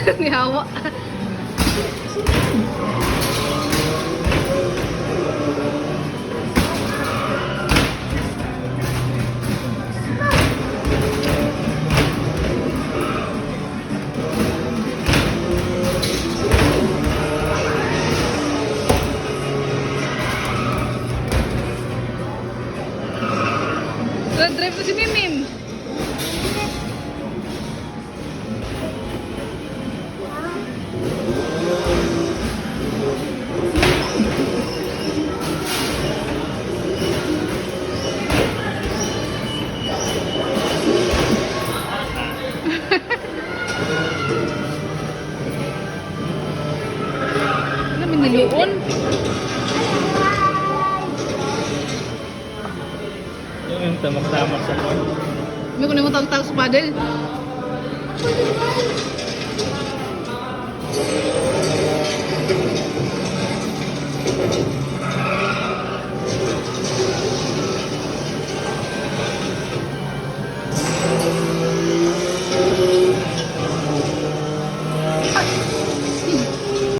Nihawa. Drive na si Mimim. Ano, miniluon? Yung tamak-tamak sa kon. May kunin mo tawag sa paddle.